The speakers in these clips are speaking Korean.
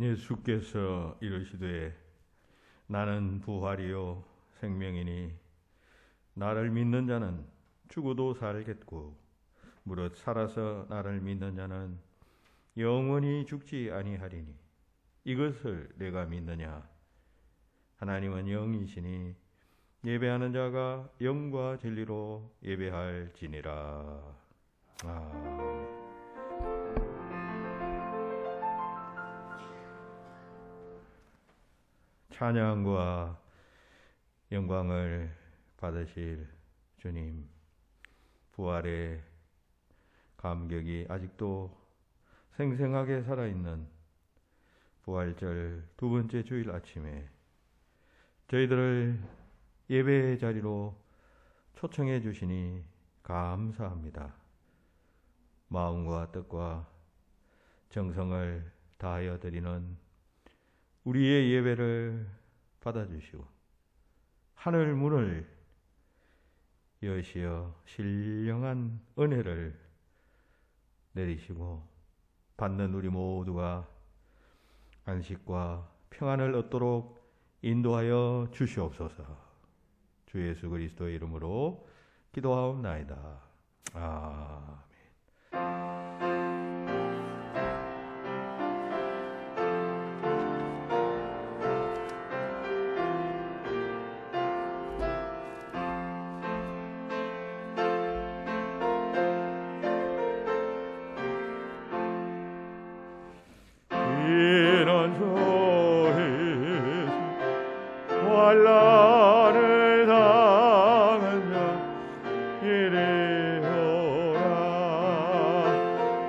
예수께서 이르시되 나는 부활이요 생명이니 나를 믿는 자는 죽어도 살겠고 무릇 살아서 나를 믿는 자는 영원히 죽지 아니하리니 이것을 내가 믿느냐. 하나님은 영이시니 예배하는 자가 영과 진리로 예배할지니라. 아멘. 찬양과 영광을 받으실 주님, 부활의 감격이 아직도 생생하게 살아있는 부활절 두 번째 주일 아침에 저희들을 예배의 자리로 초청해 주시니 감사합니다. 마음과 뜻과 정성을 다하여 드리는 우리의 예배를 받아주시고 하늘 문을 여시어 신령한 은혜를 내리시고 받는 우리 모두가 안식과 평안을 얻도록 인도하여 주시옵소서. 주 예수 그리스도의 이름으로 기도하옵나이다. 아멘. 환난을 당한 자 이리오라.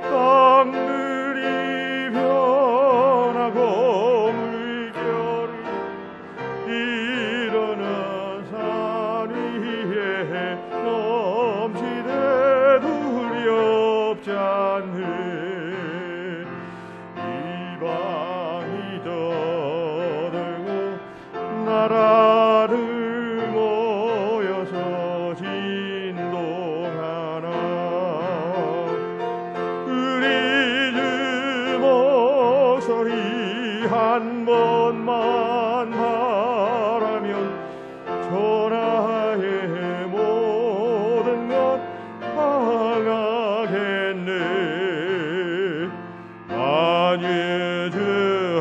땅들이 변하고 물결이 일어나 산 위에 넘치되 두렵지 않네. 이방이 떠들고 나라를 모여서 진동하나. 우리 주 목소리 한 번만 바라면 천하의 모든 것 망하겠네. 만유의 주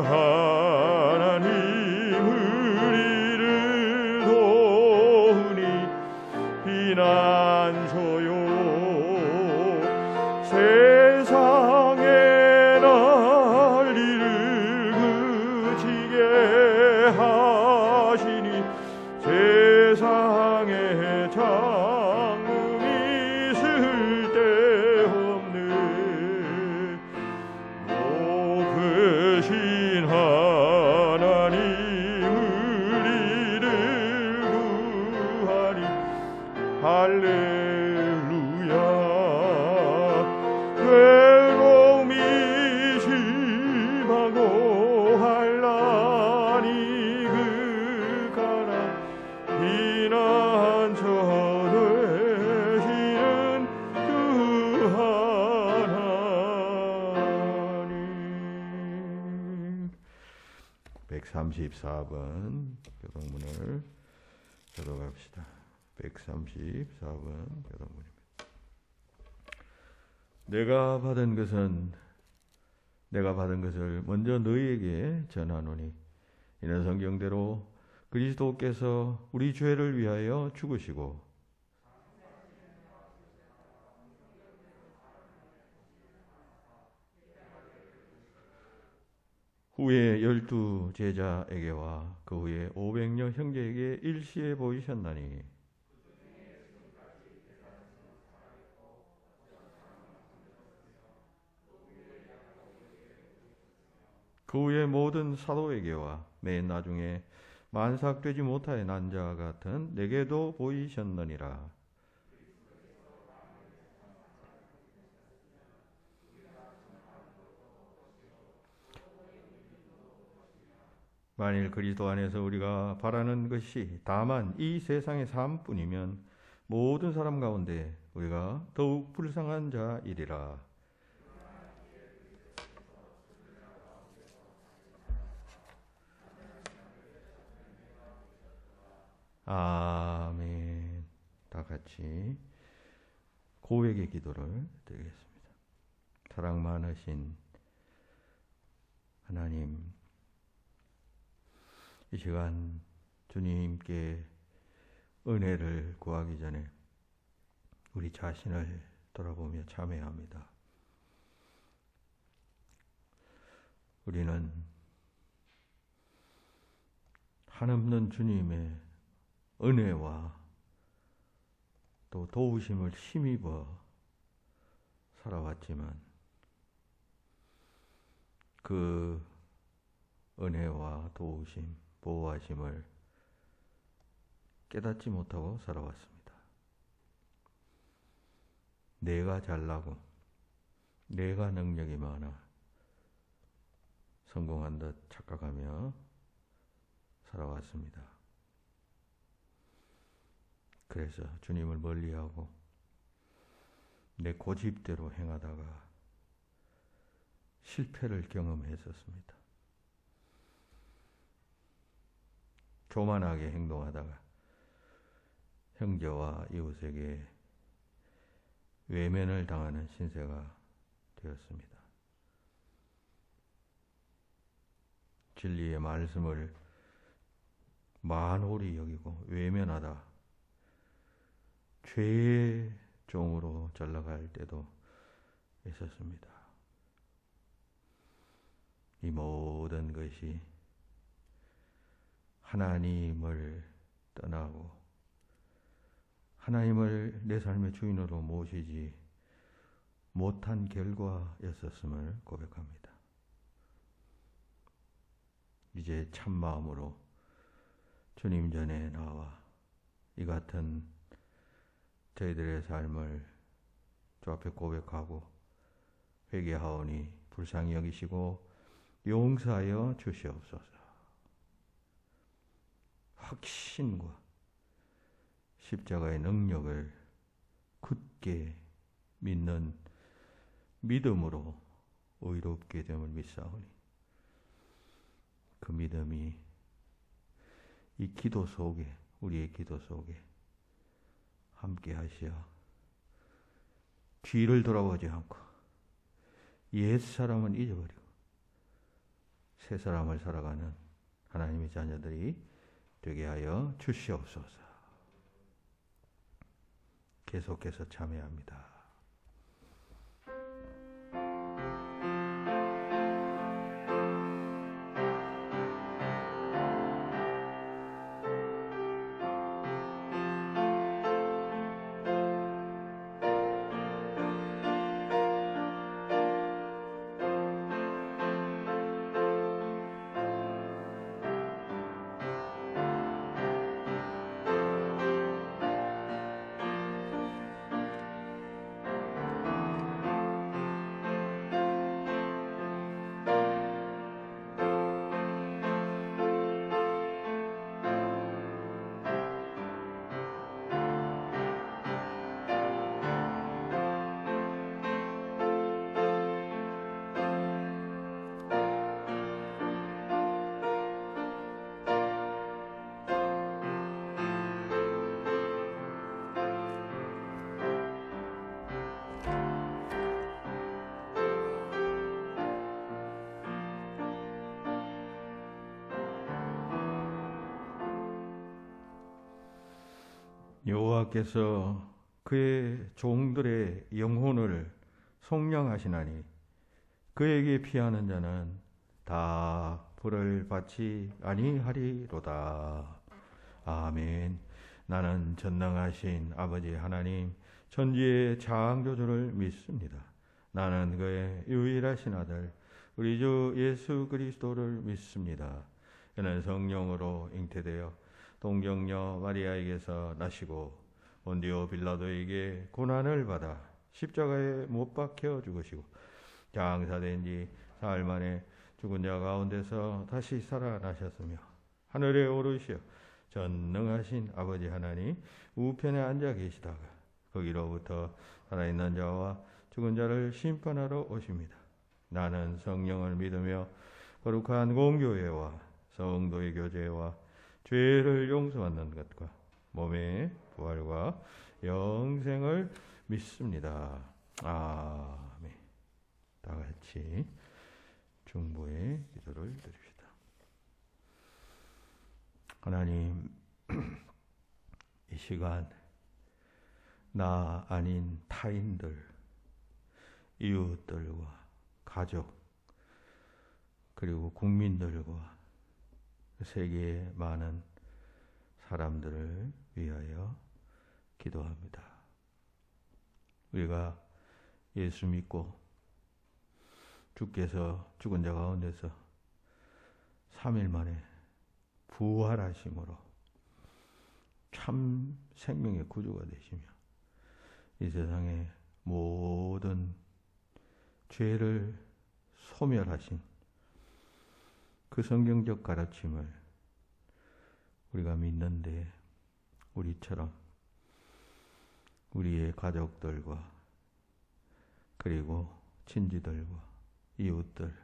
하나님 우리를 도우니 피난소요. 세상의 난리를 그치게 하시니 세상의 장흥이 쓸데없네. 높으신 하나님 우리를 구하니 할렐루야. 괴로움이 심하고 환난이 극하나 피난처 되시는 주 하나님. 134번 교동문을 들어갑시다. 134번 교동문입니다. 내가 받은 것을 먼저 너희에게 전하노니 이는 성경대로 그리스도께서 우리 죄를 위하여 죽으시고 후에 12 제자에게와 그 후에 500여 형제에게 일시에 보이셨나니 그 후에 모든 사도에게와 맨 나중에 만삭되지 못하여 난 자 같은 내게도 보이셨느니라. 만일 그리스도 안에서 우리가 바라는 것이 다만 이 세상의 삶뿐이면 모든 사람 가운데 우리가 더욱 불쌍한 자이리라. 아멘. 다 같이 고백의 기도를 드리겠습니다. 사랑 많으신 하나님, 이 시간 주님께 은혜를 구하기 전에 우리 자신을 돌아보며 참회합니다. 우리는 한없는 주님의 은혜와 또 도우심을 힘입어 살아왔지만 그 은혜와 도우심, 보호하심을 깨닫지 못하고 살아왔습니다. 내가 잘나고 내가 능력이 많아 성공한 듯 착각하며 살아왔습니다. 그래서 주님을 멀리하고 내 고집대로 행하다가 실패를 경험했었습니다. 교만하게 행동하다가 형제와 이웃에게 외면을 당하는 신세가 되었습니다. 진리의 말씀을 만홀히 여기고 외면하다 죄의 종으로 전락할 때도 있었습니다. 이 모든 것이 하나님을 떠나고 하나님을 내 삶의 주인으로 모시지 못한 결과였었음을 고백합니다. 이제 참마음으로 주님 전에 나와 이 같은 저희들의 삶을 주 앞에 고백하고 회개하오니 불쌍히 여기시고 용서하여 주시옵소서. 확신과 십자가의 능력을 굳게 믿는 믿음으로 의롭게 됨을 믿사오니 그 믿음이 이 기도 속에, 우리의 기도 속에 함께 하시어 뒤를 돌아보지 않고 옛사람은 잊어버리고 새 사람을 살아가는 하나님의 자녀들이 되게 하여 주시옵소서. 계속해서 참여합니다. 여호와께서 그의 종들의 영혼을 속량하시나니 그에게 피하는 자는 다 벌을 받지 아니하리로다. 아멘. 나는 전능하신 아버지 하나님 천지의 창조주를 믿습니다. 나는 그의 유일하신 아들 우리 주 예수 그리스도를 믿습니다. 그는 성령으로 잉태되어 동정녀 마리아에게서 나시고 본디오 빌라도에게 고난을 받아 십자가에 못 박혀 죽으시고 장사된 지 사흘 만에 죽은 자 가운데서 다시 살아나셨으며 하늘에 오르시어 전능하신 아버지 하나님 우편에 앉아 계시다가 거기로부터 살아있는 자와 죽은 자를 심판하러 오십니다. 나는 성령을 믿으며 거룩한 공교회와 성도의 교제와 죄를 용서받는 것과 몸의 부활과 영생을 믿습니다. 아멘. 다 같이 중보의 기도를 드립시다. 하나님, 이 시간 나 아닌 타인들, 이웃들과 가족, 그리고 국민들과 세계의 많은 사람들을 위하여 기도합니다. 우리가 예수 믿고 주께서 죽은 자 가운데서 3일 만에 부활하심으로 참 생명의 구주가 되시며 이 세상의 모든 죄를 소멸하신 그 성경적 가르침을 우리가 믿는데 우리처럼 우리의 가족들과 그리고 친지들과 이웃들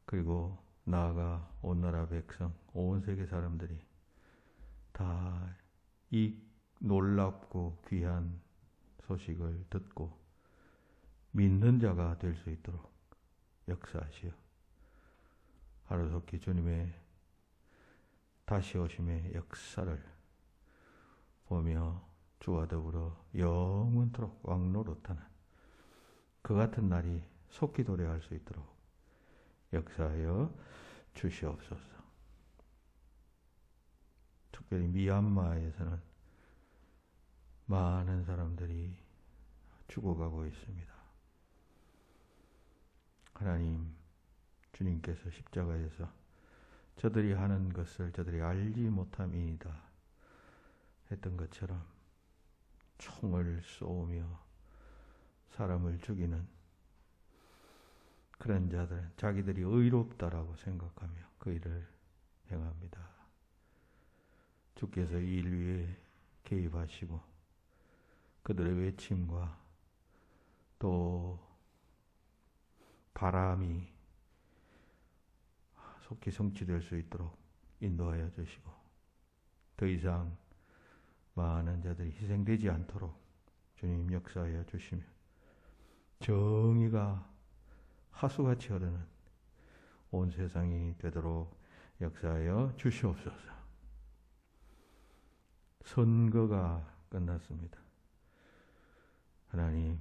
그리고 나아가 온 나라 백성, 온 세계 사람들이 다 이 놀랍고 귀한 소식을 듣고 믿는 자가 될 수 있도록 역사하시어 하루속히 주님의 다시 오심의 역사를 보며 주와 더불어 영원토록 왕노릇하는 그 같은 날이 속히 도래할 수 있도록 역사하여 주시옵소서. 특별히 미얀마에서는 많은 사람들이 죽어가고 있습니다. 하나님, 주님께서 십자가에서 저들이 하는 것을 저들이 알지 못함이니이다 했던 것처럼 총을 쏘며 사람을 죽이는 그런 자들은 자기들이 의롭다라고 생각하며 그 일을 행합니다. 주께서 이 일 위에 개입하시고 그들의 외침과 또 바람이 속히 성취될 수 있도록 인도하여 주시고 더 이상 많은 자들이 희생되지 않도록 주님 역사하여 주시며 정의가 하수같이 흐르는 온 세상이 되도록 역사하여 주시옵소서. 선거가 끝났습니다. 하나님,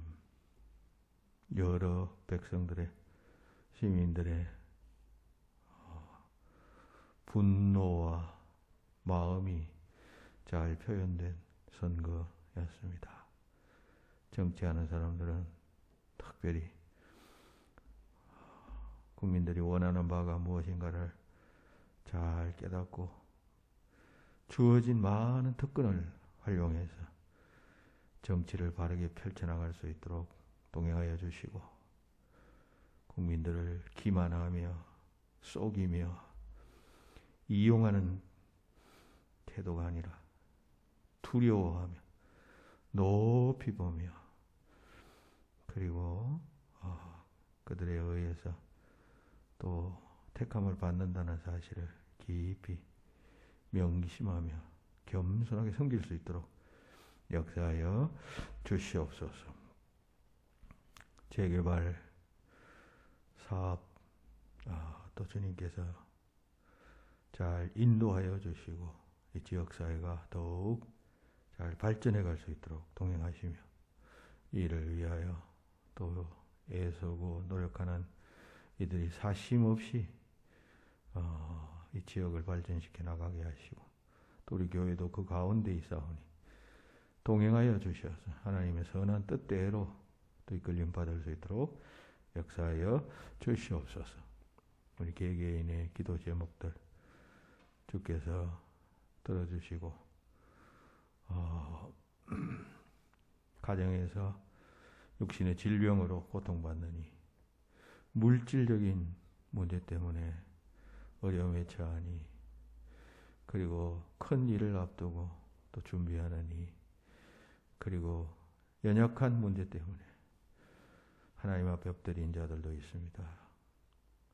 여러 백성들의 시민들의 분노와 마음이 잘 표현된 선거였습니다. 정치하는 사람들은 특별히 국민들이 원하는 바가 무엇인가를 잘 깨닫고 주어진 많은 특권을 활용해서 정치를 바르게 펼쳐나갈 수 있도록 동행하여 주시고 국민들을 기만하며 속이며 이용하는 태도가 아니라 두려워하며 높이 보며 그리고 그들에 의해서 또 택함을 받는다는 사실을 깊이 명심하며 겸손하게 섬길 수 있도록 역사하여 주시옵소서. 재개발 사업 또 주님께서 잘 인도하여 주시고 이 지역사회가 더욱 잘 발전해 갈 수 있도록 동행하시며 이를 위하여 또 애쓰고 노력하는 이들이 사심없이 이 지역을 발전시켜 나가게 하시고 또 우리 교회도 그 가운데 있사오니 동행하여 주셔서 하나님의 선한 뜻대로 또 이끌림 받을 수 있도록 역사하여 주시옵소서. 우리 개개인의 기도 제목들 주께서 들어주시고 가정에서 육신의 질병으로 고통받느니 물질적인 문제 때문에 어려움에 처하니 그리고 큰 일을 앞두고 또 준비하느니 그리고 연약한 문제 때문에 하나님 앞에 엎드린 자들도 있습니다.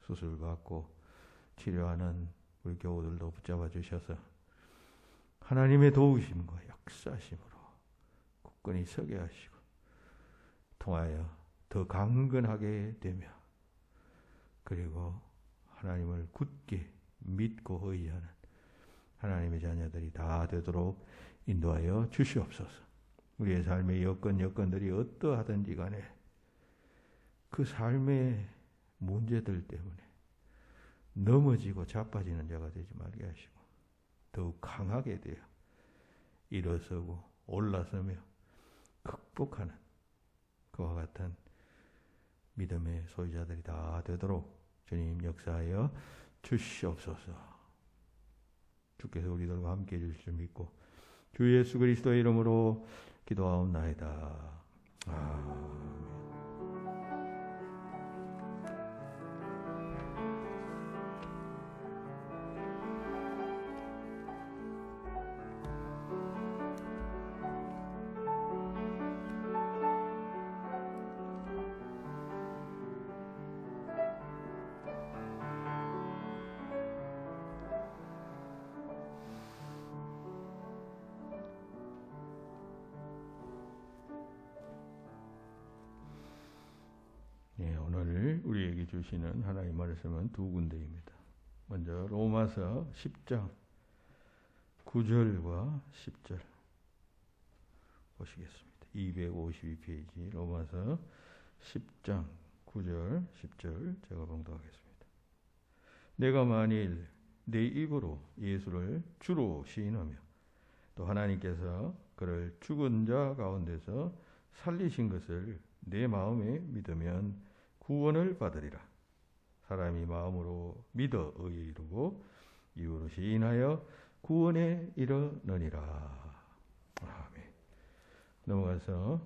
수술받고 치료하는 우리 교우들도 붙잡아 주셔서 하나님의 도우심과 역사심으로 굳건히 서게 하시고 통하여 더 강건하게 되며 그리고 하나님을 굳게 믿고 의지하는 하나님의 자녀들이 다 되도록 인도하여 주시옵소서. 우리의 삶의 여건들이 어떠하든지 간에 그 삶의 문제들 때문에 넘어지고 자빠지는 자가 되지 말게 하시고 더욱 강하게 되어 일어서고 올라서며 극복하는 그와 같은 믿음의 소유자들이 다 되도록 주님 역사하여 주시옵소서. 주께서 우리들과 함께해 주실 줄 믿고 주 예수 그리스도의 이름으로 기도하옵나이다. 아멘. 오늘 우리에게 주시는 하나님의 말씀은 두 군데입니다. 먼저 로마서 10장 9절과 10절 보시겠습니다. 252페이지 로마서 10장 9절 10절 제가 봉독하겠습니다. 내가 만일 내 입으로 예수를 주로 시인하며 또 하나님께서 그를 죽은 자 가운데서 살리신 것을 내 마음에 믿으면 구원을 받으리라. 사람이 마음으로 믿어 의에 이르고 입으로 시인하여 구원에 이르느니라. 아멘. 넘어가서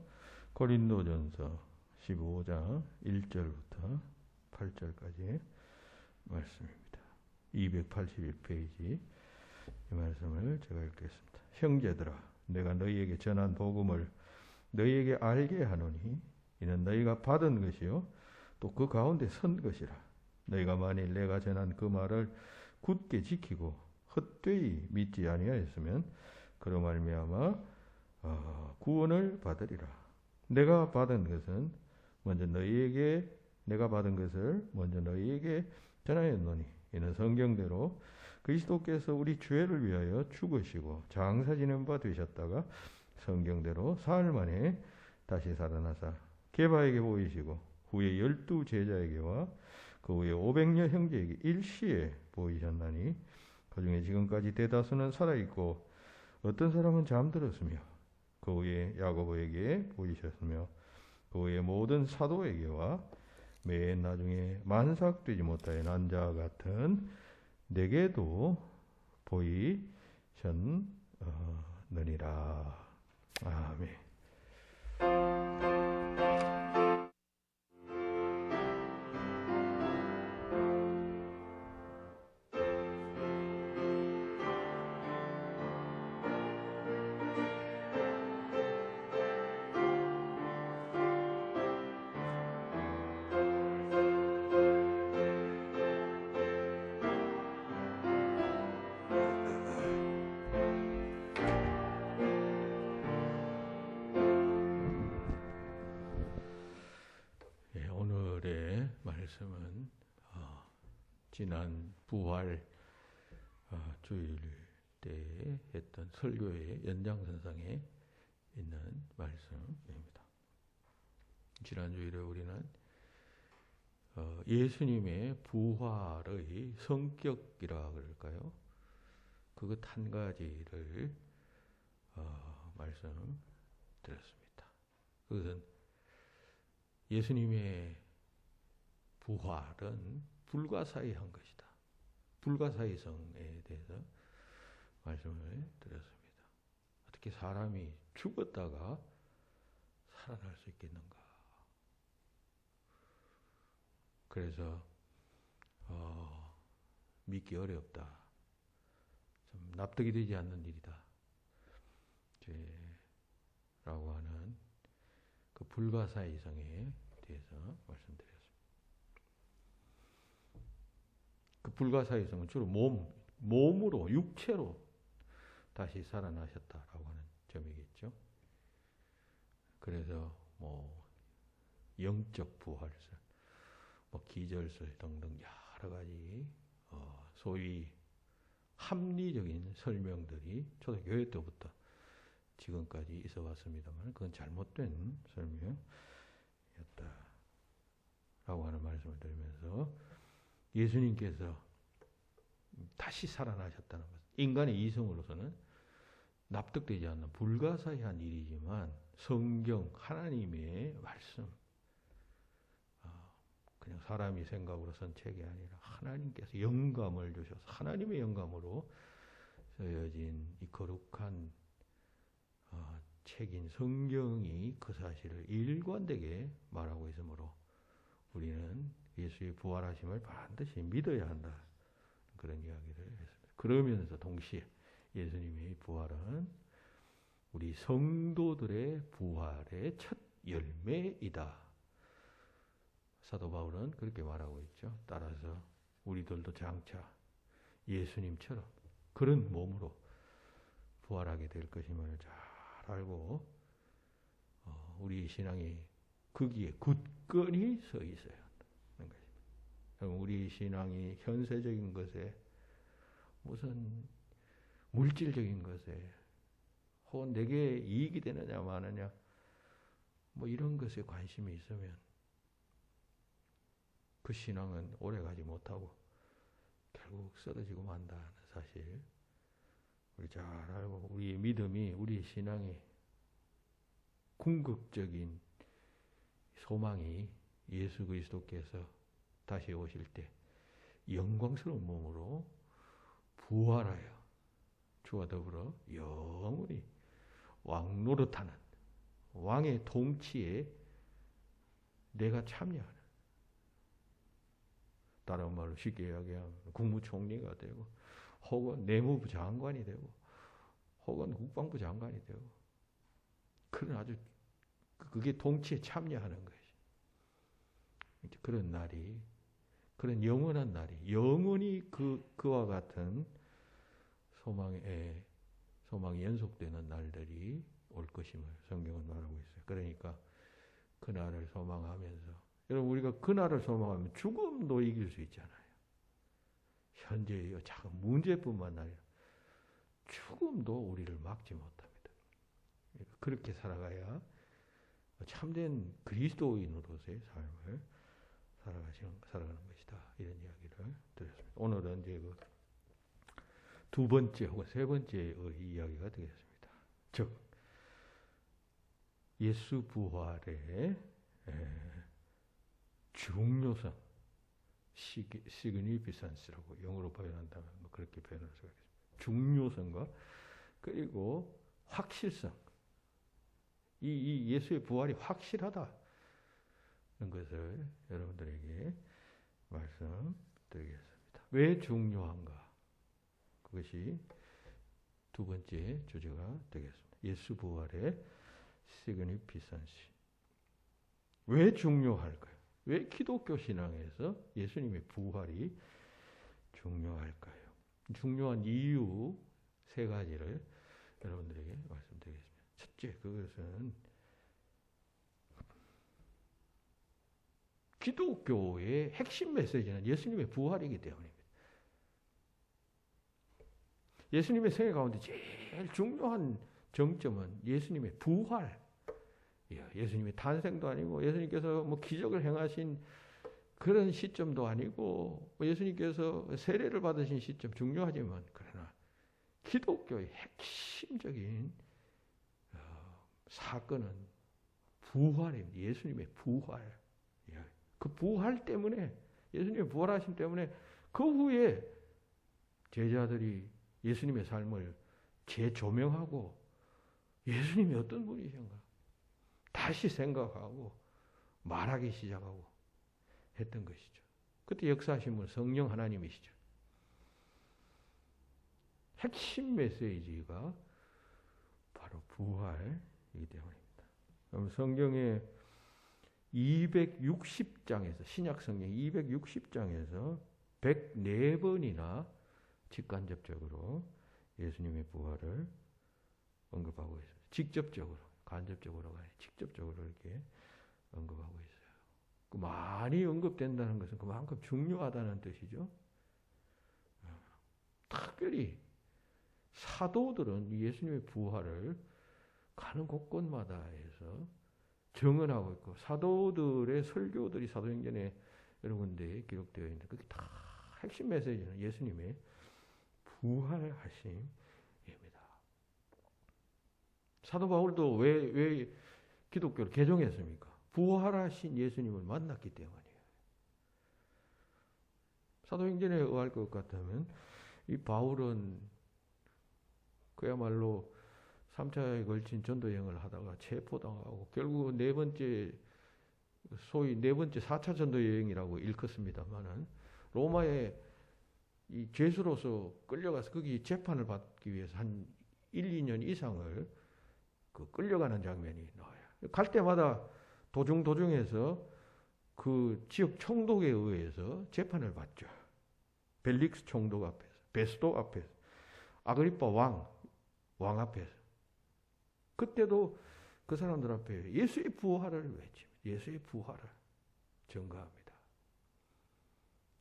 고린도전서 15장 1절부터 8절까지 말씀입니다. 281페이지 이 말씀을 제가 읽겠습니다. 형제들아, 내가 너희에게 전한 복음을 너희에게 알게 하노니 이는 너희가 받은 것이요 또 그 가운데 선 것이라. 너희가 만일 내가 전한 그 말을 굳게 지키고 헛되이 믿지 아니하였으면 그로 말미암아 구원을 받으리라. 내가 받은 것을 먼저 너희에게 전하였노니 이는 성경대로 그리스도께서 우리 죄를 위하여 죽으시고 장사 지낸 바 되셨다가 성경대로 사흘 만에 다시 살아나사 게바에게 보이시고 후에 12 제자에게와 그 후에 500여 형제에게 일시에 보이셨나니 그 중에 지금까지 대다수는 살아있고 어떤 사람은 잠들었으며 그 후에 야고보에게 보이셨으며 그 후에 모든 사도에게와 맨 나중에 만삭되지 못하여 난 자 같은 내게도 보이셨느니라. 아멘. 오늘의 말씀은 지난 부활 주일 때 했던 설교의 연장선상에 있는 말씀입니다. 지난 주일에 우리는 예수님의 부활의 성격이라 그럴까요? 그것 한 가지를 말씀드렸습니다. 그것은 예수님의 부활은 불가사의한 것이다. 불가사의성에 대해서 말씀을 드렸습니다. 어떻게 사람이 죽었다가 살아날 수 있겠는가? 그래서 믿기 어렵다. 좀 납득이 되지 않는 일이다. 라고 하는 그 불가사의성에 대해서 말씀드렸습니다. 그 불가사의성은 주로 몸으로, 육체로 다시 살아나셨다라고 하는 점이겠죠. 그래서 뭐 영적 부활설, 뭐 기절설 등등 여러 가지 소위 합리적인 설명들이 초대교회 때부터 지금까지 있어 왔습니다만 그건 잘못된 설명이었다라고 하는 말씀을 드리면서 예수님께서 다시 살아나셨다는 것, 인간의 이성으로서는 납득되지 않는 불가사의한 일이지만 성경 하나님의 말씀, 그냥 사람이 생각으로선 책이 아니라 하나님께서 영감을 주셔서 하나님의 영감으로 쓰여진 이 거룩한 책인 성경이 그 사실을 일관되게 말하고 있으므로 우리는 예수의 부활하심을 반드시 믿어야 한다. 그런 이야기를 했습니다. 그러면서 동시에 예수님의 부활은 우리 성도들의 부활의 첫 열매이다. 사도 바울은 그렇게 말하고 있죠. 따라서 우리들도 장차 예수님처럼 그런 몸으로 부활하게 될 것임을 잘 알고 우리 신앙이 거기에 굳건히 서 있어야 한다는 것입니다. 우리 신앙이 현세적인 것에 무슨 물질적인 것에 혹은 내게 이익이 되느냐 마느냐 뭐 이런 것에 관심이 있으면 그 신앙은 오래가지 못하고 결국 쓰러지고 만다는 사실 우리 잘 알고 우리의 믿음이 우리의 신앙이 궁극적인 소망이 예수 그리스도께서 다시 오실 때 영광스러운 몸으로 부활하여 주와 더불어 영원히 왕노릇하는 왕의 통치에 내가 참여하는, 다른 말로 쉽게 이야기하면 국무총리가 되고 혹은 내무부 장관이 되고 혹은 국방부 장관이 되고 그런 아주 그게 통치에 참여하는 것이 그런 날이, 그런 영원한 날이 영원히 그와 같은 소망이 연속되는 날들이 올 것임을 성경은 말하고 있어요. 그러니까 그 날을 소망하면서, 여러분 우리가 그 날을 소망하면 죽음도 이길 수 있잖아요. 현재의 작은 문제뿐만 아니라 죽음도 우리를 막지 못합니다. 그렇게 살아가야 참된 그리스도인으로서의 삶을 살아가는 것이다. 이런 이야기를 드렸습니다. 오늘은 이제 두 번째 혹은 세 번째의 이야기가 되겠습니다. 즉 예수 부활의 중요성, 시그니피선스라고 영어로 표현한다면 그렇게 표현할 수가 있습니다. 중요성과 그리고 확실성, 이 예수의 부활이 확실하다는 것을 여러분들에게 말씀드리겠습니다. 왜 중요한가? 그것이 두 번째 주제가 되겠습니다. 예수 부활의 시그니피선스. 왜 중요할까요? 왜 기독교 신앙에서 예수님의 부활이 중요할까요? 중요한 이유 세 가지를 여러분들에게 말씀드리겠습니다. 첫째, 그것은 기독교의 핵심 메시지는 예수님의 부활이기 때문입니다. 예수님의 생애 가운데 제일 중요한 정점은 예수님의 부활. 예수님의 탄생도 아니고 예수님께서 뭐 기적을 행하신 그런 시점도 아니고 예수님께서 세례를 받으신 시점 중요하지만 그러나 기독교의 핵심적인 사건은 부활입니다. 예수님의 부활. 그 부활 때문에, 예수님의 부활하심 때문에 그 후에 제자들이 예수님의 삶을 재조명하고 예수님이 어떤 분이신가 다시 생각하고 말하기 시작하고 했던 것이죠. 그때 역사하신 분 성령 하나님이시죠. 핵심 메시지가 바로 부활이기 때문입니다. 그럼 성경의 260장에서 신약 성경 260장에서 104번이나 직간접적으로 예수님의 부활을 언급하고 있습니다. 직접적으로, 간접적으로가 아니라 직접적으로 이렇게 언급하고 있어요. 그 많이 언급된다는 것은 그만큼 중요하다는 뜻이죠. 특별히 사도들은 예수님의 부활을 가는 곳곳마다 해서 증언하고 있고, 사도들의 설교들이 사도행전에 여러 군데에 기록되어 있는데, 그게 다 핵심 메시지는 예수님의 부활하심입니다. 사도 바울도 왜 기독교를 개종했습니까? 부활하신 예수님을 만났기 때문이에요. 사도행전에 의할 것 같다면 이 바울은 그야말로 3차에 걸친 전도 여행을 하다가 체포당하고 결국 소위 네 번째 4차 전도 여행이라고 일컫습니다만은 로마에 이 죄수로서 끌려가서 거기 재판을 받기 위해서 한 1, 2년 이상을 끌려가는 장면이 나와요. 갈 때마다 도중에서 그 지역 총독에 의해서 재판을 받죠. 벨릭스 총독 앞에서, 베스도 앞에서, 아그리파 왕 앞에서. 그때도 그 사람들 앞에 예수의 부활을 외칩니다. 예수의 부활을 증거합니다.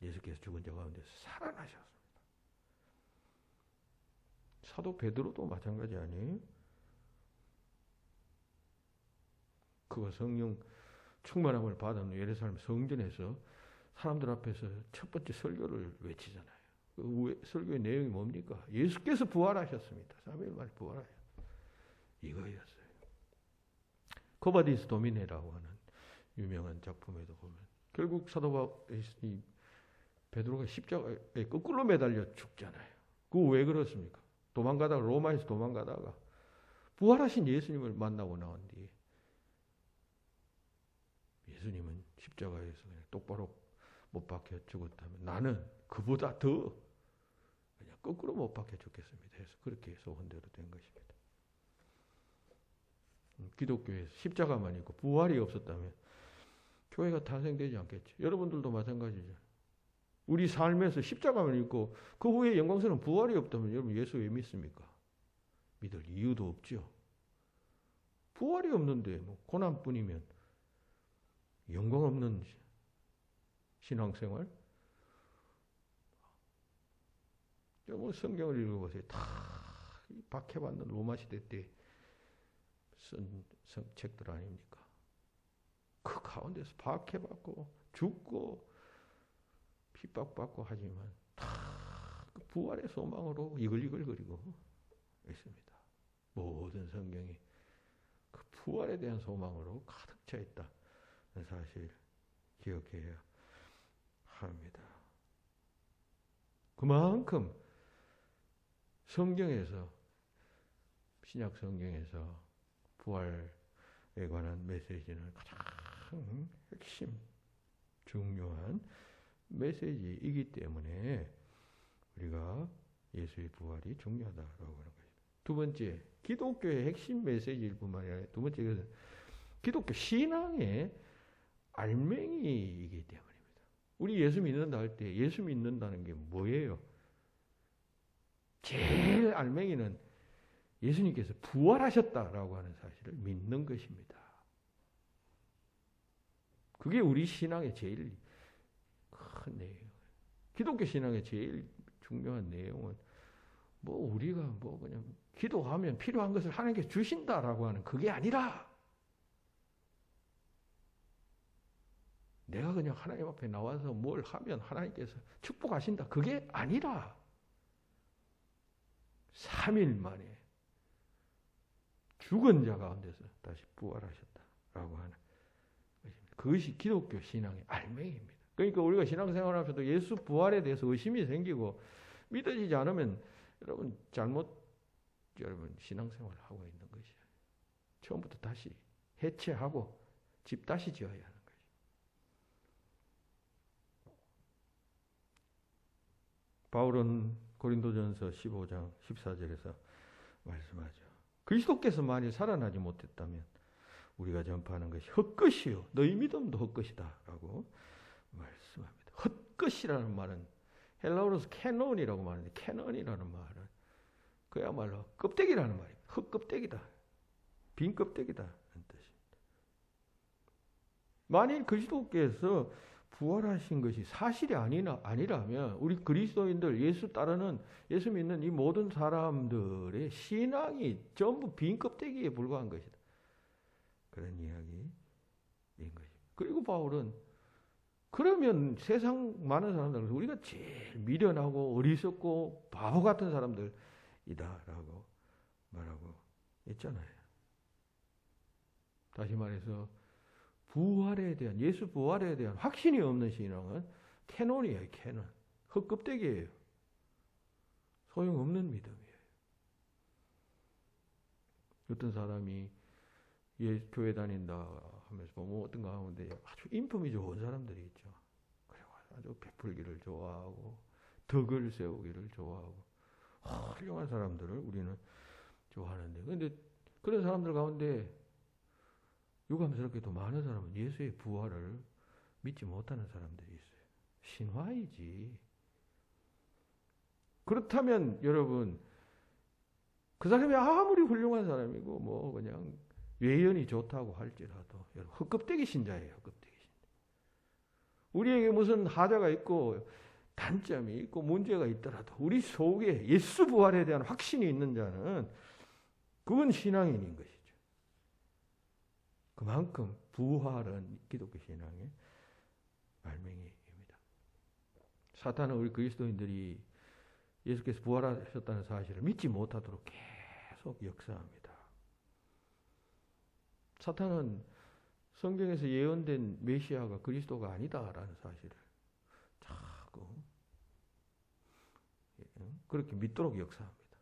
예수께서 죽은 자 가운데서 살아나셨습니다. 사도 베드로도 마찬가지 아니에요? 그가 성령 충만함을 받은 예루살렘 성전에서 사람들 앞에서 첫 번째 설교를 외치잖아요. 그 설교의 내용이 뭡니까? 예수께서 부활하셨습니다. 3일 만에 부활하셨습니다. 이거였어요. 코바디스 도미네라고 하는 유명한 작품에도 보면 결국 사도 베드로가 십자가에 거꾸로 매달려 죽잖아요. 그거 왜 그렇습니까? 로마에서 도망가다가 부활하신 예수님을 만나고 나온 뒤에 예수님은 십자가에서 그냥 똑바로 못 박혀 죽었다면 나는 그보다 더 그냥 거꾸로 못 박혀 죽겠습니다 해서 그렇게 소원대로 된 것입니다. 기독교에서 십자가만 있고 부활이 없었다면 교회가 탄생되지 않겠죠. 여러분들도 마찬가지죠. 우리 삶에서 십자가만 있고 그 후에 영광스러운 부활이 없다면 여러분 예수 왜 믿습니까? 믿을 이유도 없죠. 부활이 없는데 뭐 고난뿐이면 영광 없는 신앙생활? 여러분 성경을 읽어보세요. 다 박해받는 로마 시대 때 쓴 책들 아닙니까? 그 가운데서 박해받고 죽고 핍박받고 하지만 다 그 부활의 소망으로 이글이글거리고 있습니다. 모든 성경이 그 부활에 대한 소망으로 가득 차 있다. 사실 기억해야 합니다. 그만큼 성경에서 신약 성경에서 부활에 관한 메시지는 가장 핵심 중요한 메시지이기 때문에 우리가 예수의 부활이 중요하다라고 하는 것입니다. 두 번째, 기독교의 핵심 메시지일 뿐만 아니라 두 번째 것은 기독교 신앙의 알맹이이기 때문입니다. 우리 예수 믿는다 할 때 예수 믿는다는 게 뭐예요? 제일 알맹이는 예수님께서 부활하셨다라고 하는 사실을 믿는 것입니다. 그게 우리 신앙의 제일 큰 내용. 기독교 신앙의 제일 중요한 내용은 뭐 우리가 뭐 그냥 기도하면 필요한 것을 하나님께 주신다라고 하는 그게 아니라 내가 그냥 하나님 앞에 나와서 뭘 하면 하나님께서 축복하신다. 그게 아니라 3일 만에 죽은 자 가운데서 다시 부활하셨다라고 하는 것입니다. 그것이 기독교 신앙의 알맹이입니다. 그러니까 우리가 신앙생활하면서도 예수 부활에 대해서 의심이 생기고 믿어지지 않으면 여러분 여러분 신앙생활을 하고 있는 것이에요. 처음부터 다시 해체하고 집 다시 지어야 하는 것이죠. 바울은 고린도전서 15장 14절에서 말씀하죠. 그리스도께서 만일 살아나지 못했다면 우리가 전파하는 것이 헛것이요 너희 믿음도 헛것이다 라고 말씀합니다. 헛것이라는 말은 헬라어로서 캐논이라고 말하는데 캐논이라는 말은 그야말로 껍데기라는 말입니다. 흙껍데기다. 빈 껍데기다. 만일 그리스도께서 부활하신 것이 사실이 아니라면 우리 그리스도인들, 예수 따르는, 예수 믿는 이 모든 사람들의 신앙이 전부 빈 껍데기에 불과한 것이다. 그런 이야기인 것입니다. 그리고 바울은 그러면 세상 많은 사람들 우리가 제일 미련하고 어리석고 바보 같은 사람들이다라고 말하고 있잖아요. 다시 말해서 부활에 대한, 예수 부활에 대한 확신이 없는 신앙은 캐논이에요. 캐논. 흙껍데기예요. 소용없는 믿음이에요. 어떤 사람이 교회 다닌다 하면서 뭐 어떤 가운데 아주 인품이 좋은 사람들이 있죠. 그래서 아주 베풀기를 좋아하고 덕을 세우기를 좋아하고 훌륭한 사람들을 우리는 좋아하는데, 그런데 그런 사람들 가운데 유감스럽게도 많은 사람은 예수의 부활을 믿지 못하는 사람들이 있어요. 신화이지. 그렇다면 여러분, 그 사람이 아무리 훌륭한 사람이고 뭐 그냥 외연이 좋다고 할지라도 여러분 흙껍데기 신자예요. 흙껍데기 신자. 우리에게 무슨 하자가 있고 단점이 있고 문제가 있더라도 우리 속에 예수 부활에 대한 확신이 있는 자는 그건 신앙인인 것이죠. 그만큼 부활은 기독교 신앙의 말명이입니다. 사탄은 우리 그리스도인들이 예수께서 부활하셨다는 사실을 믿지 못하도록 계속 역사합니다. 사탄은 성경에서 예언된 메시아가 그리스도가 아니다라는 사실을 자꾸 그렇게 믿도록 역사합니다.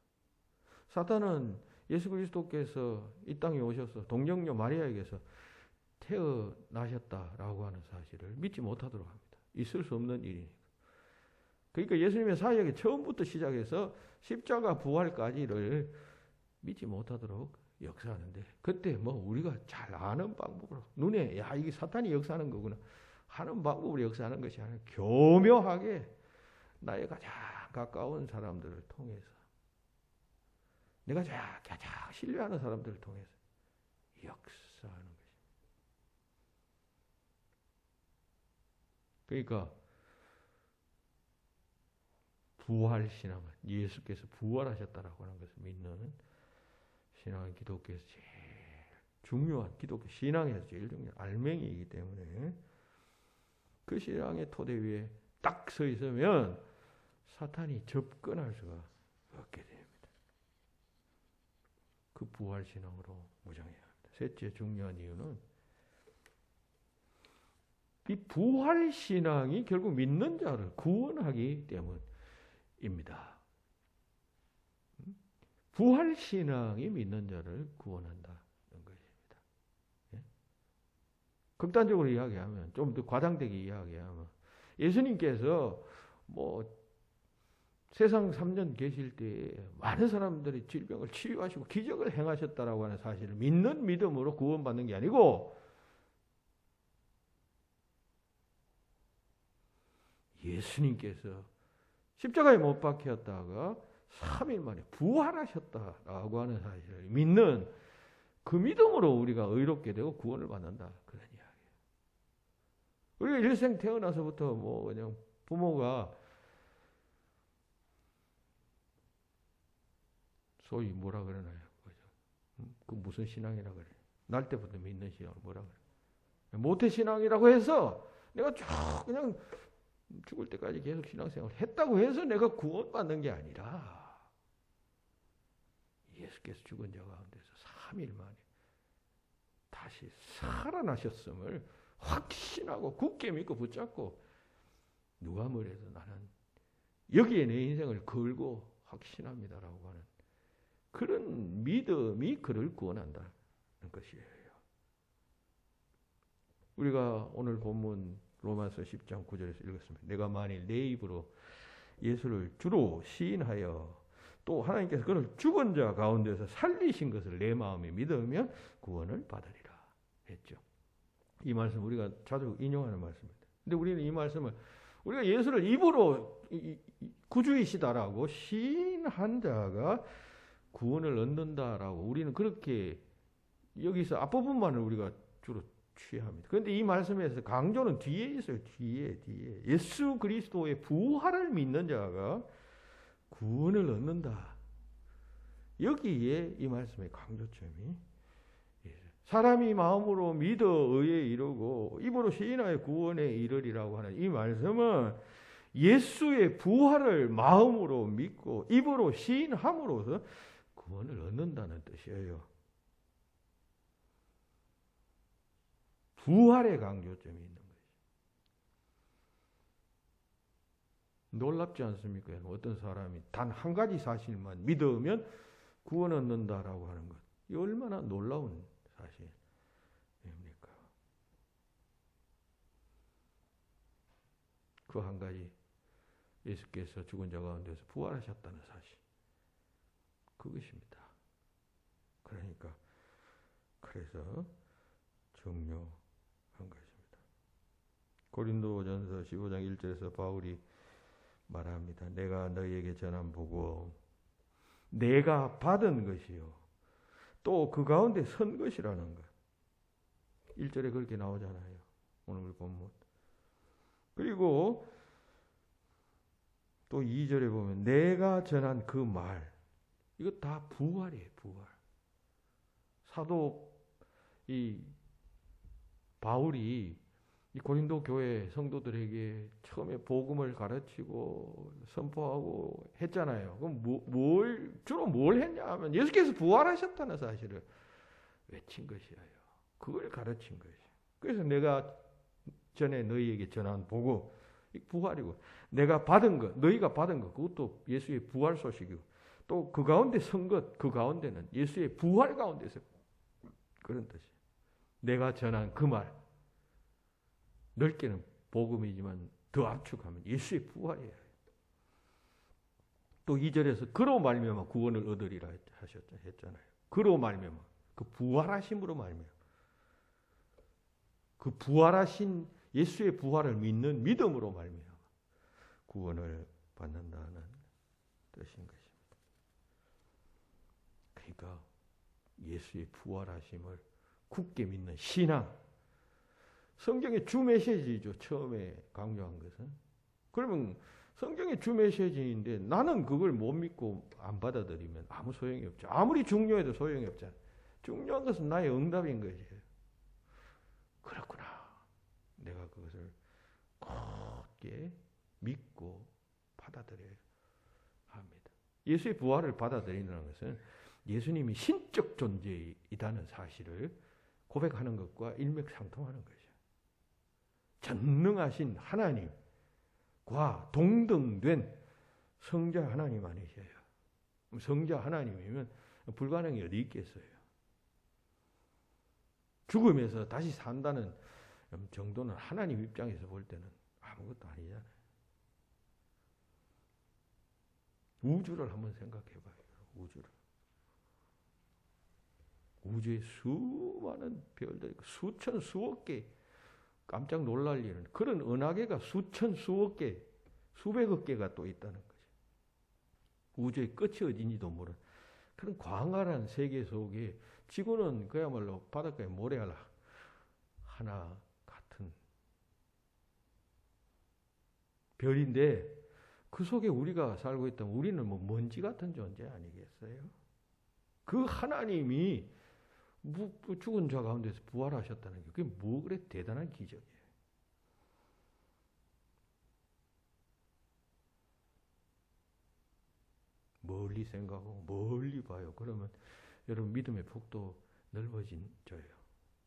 사탄은 예수 그리스도께서 이 땅에 오셔서 동정녀 마리아에게서 태어나셨다라고 하는 사실을 믿지 못하도록 합니다. 있을 수 없는 일이니까. 그러니까 예수님의 사역이 처음부터 시작해서 십자가 부활까지를 믿지 못하도록 역사하는데, 그때 뭐 우리가 잘 아는 방법으로 눈에 야 이게 사탄이 역사하는 거구나 하는 방법으로 역사하는 것이 아니라 교묘하게 나의 가장 가까운 사람들을 통해서, 내가 가장 신뢰하는 사람들을 통해서 역사하는 것입니다. 그러니까 부활신앙은 예수께서 부활하셨다라고 하는 것을 믿는 신앙은 기독교에서 제일 중요한, 기독교 신앙에서 제일 중요한 알맹이이기 때문에 그 신앙의 토대 위에 딱 서 있으면 사탄이 접근할 수가 없게 됩니다. 그 부활신앙으로 무장해야 합니다. 셋째 중요한 이유는 이 부활신앙이 결국 믿는 자를 구원하기 때문입니다. 부활신앙이 믿는 자를 구원한다는 것입니다. 예? 극단적으로 이야기하면, 좀 더 과장되게 이야기하면, 예수님께서 뭐 세상 3년 계실 때 많은 사람들이 질병을 치유하시고 기적을 행하셨다라고 하는 사실을 믿는 믿음으로 구원받는 게 아니고, 예수님께서 십자가에 못 박혔다가 3일 만에 부활하셨다라고 하는 사실을 믿는 그 믿음으로 우리가 의롭게 되고 구원을 받는다, 그런 이야기예요. 우리가 일생 태어나서부터 뭐 그냥 부모가 소위 뭐라 그러나요? 그 무슨 신앙이라 그래? 날 때부터 믿는 신앙을 뭐라 그래? 모태신앙이라고 해서 내가 쭉 그냥 죽을 때까지 계속 신앙생활을 했다고 해서 내가 구원받는 게 아니라, 예수께서 죽은 자 가운데서 3일 만에 다시 살아나셨음을 확신하고 굳게 믿고 붙잡고, 누가 뭐래도 나는 여기에 내 인생을 걸고 확신합니다라고 하는 그런 믿음이 그를 구원한다는 것이에요. 우리가 오늘 본문 로마서 10장 9절에서 읽었습니다. 내가 만일 내 입으로 예수를 주로 시인하여 또 하나님께서 그를 죽은 자 가운데서 살리신 것을 내 마음에 믿으면 구원을 받으리라 했죠. 이 말씀 우리가 자주 인용하는 말씀입니다. 근데 우리는 이 말씀을 우리가 예수를 입으로 구주이시다라고 시인한 자가 구원을 얻는다라고 우리는 그렇게 여기서 앞부분만을 우리가 주로 취합니다. 그런데 이 말씀에서 강조는 뒤에 있어요. 뒤에. 예수 그리스도의 부활을 믿는 자가 구원을 얻는다. 여기에 이 말씀의 강조점이 사람이 마음으로 믿어 의에 이르고 입으로 시인하여 구원에 이르리라고 하는 이 말씀은 예수의 부활을 마음으로 믿고 입으로 시인함으로써 구원을 얻는다는 뜻이에요. 부활의 강조점이 있는 거죠. 놀랍지 않습니까? 어떤 사람이 단 한 가지 사실만 믿으면 구원 얻는다라고 하는 것. 이 얼마나 놀라운 사실입니까? 그 한 가지, 예수께서 죽은 자 가운데서 부활하셨다는 사실. 그것입니다. 그래서 중요한 것입니다. 고린도전서 15장 1절에서 바울이 말합니다. 내가 너희에게 전한 보고 내가 받은 것이요 또 그 가운데 선 것이라는 것. 1절에 그렇게 나오잖아요. 오늘 본문. 그리고 또 2절에 보면 내가 전한 그 말. 이거 다 부활이에요. 부활. 사도 바울이 이 고린도 교회 성도들에게 처음에 복음을 가르치고 선포하고 했잖아요. 그럼 주로 뭘 했냐 하면 예수께서 부활하셨다는 사실을 외친 것이에요. 그걸 가르친 것이에요. 그래서 내가 전에 너희에게 전한 복음, 부활이고 내가 받은 것, 너희가 받은 것, 그것도 예수의 부활 소식이고 또 그 가운데 선 것, 그 가운데는 예수의 부활 가운데서 그런 뜻이에요. 내가 전한 그 말, 넓게는 복음이지만 더 압축하면 예수의 부활이에요. 또 2절에서 그로 말미암아 구원을 얻으리라 했잖아요. 그로 말미암아 그 부활하심으로 말미암아 그 부활하신 예수의 부활을 믿는 믿음으로 말미암아 구원을 받는다는 뜻인 것입니다. 그러니까 예수의 부활하심을 굳게 믿는 신앙. 성경의 주 메시지죠. 처음에 강조한 것은. 그러면 성경의 주 메시지인데 나는 그걸 못 믿고 안 받아들이면 아무 소용이 없죠. 아무리 중요해도 소용이 없잖아요. 중요한 것은 나의 응답인 거지. 그렇구나. 내가 그것을 굳게 믿고 받아들여야 합니다. 예수의 부활을 받아들이는 것은 예수님이 신적 존재이다는 사실을 고백하는 것과 일맥상통하는 거죠. 전능하신 하나님과 동등된 성자 하나님 아니셔요. 성자 하나님이면 불가능이 어디 있겠어요. 죽음에서 다시 산다는 정도는 하나님 입장에서 볼 때는 아무것도 아니잖아요. 우주를 한번 생각해 봐요. 우주의 수많은 별들, 수천, 수억 개, 깜짝 놀랄 일은 그런 은하계가 수천, 수억 개, 수백억 개가 또 있다는 거죠. 우주의 끝이 어딘지도 모르는 그런 광활한 세계 속에 지구는 그야말로 바닷가에 모래알 하나 같은 별인데 그 속에 우리가 살고 있다면 우리는 뭐 먼지 같은 존재 아니겠어요? 그 하나님이 죽은 자 가운데서 부활하셨다는 게 그게 뭐 그래 대단한 기적이에요. 멀리 생각하고 멀리 봐요. 그러면 여러분 믿음의 폭도 넓어져요.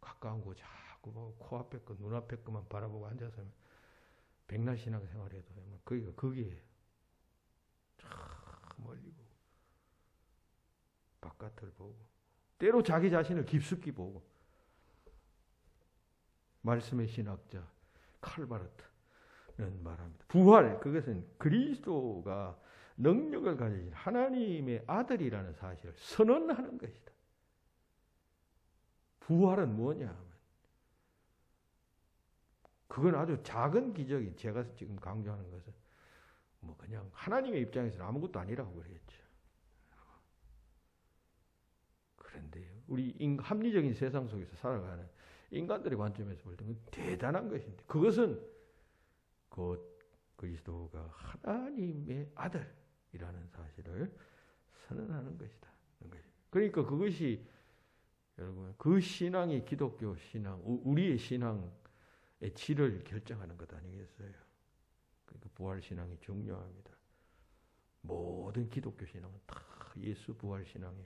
가까운 거 자꾸 보고 코앞에 거 눈앞에 거만 바라보고 앉아서 백날 신앙생활 해도 거기에 참 멀리 보고 바깥을 보고 때로 자기 자신을 깊숙이 보고 말씀의 신학자 칼바르트는 말합니다. 부활, 그것은 그리스도가 능력을 가지신 하나님의 아들이라는 사실을 선언하는 것이다. 부활은 뭐냐 하면 그건 아주 작은 기적이 제가 지금 강조하는 것은 뭐 그냥 하나님의 입장에서는 아무것도 아니라고 그랬죠. 그런데 우리 합리적인 세상 속에서 살아가는 인간들의 관점에서 볼 때는 대단한 것인데, 그것은 곧 그리스도가 하나님의 아들이라는 사실을 선언하는 것이다. 그러니까 그것이 여러분 그 신앙이 기독교 신앙, 우리의 신앙의 질을 결정하는 것 아니겠어요? 그러니까 부활 신앙이 중요합니다. 모든 기독교 신앙은 다 예수 부활 신앙에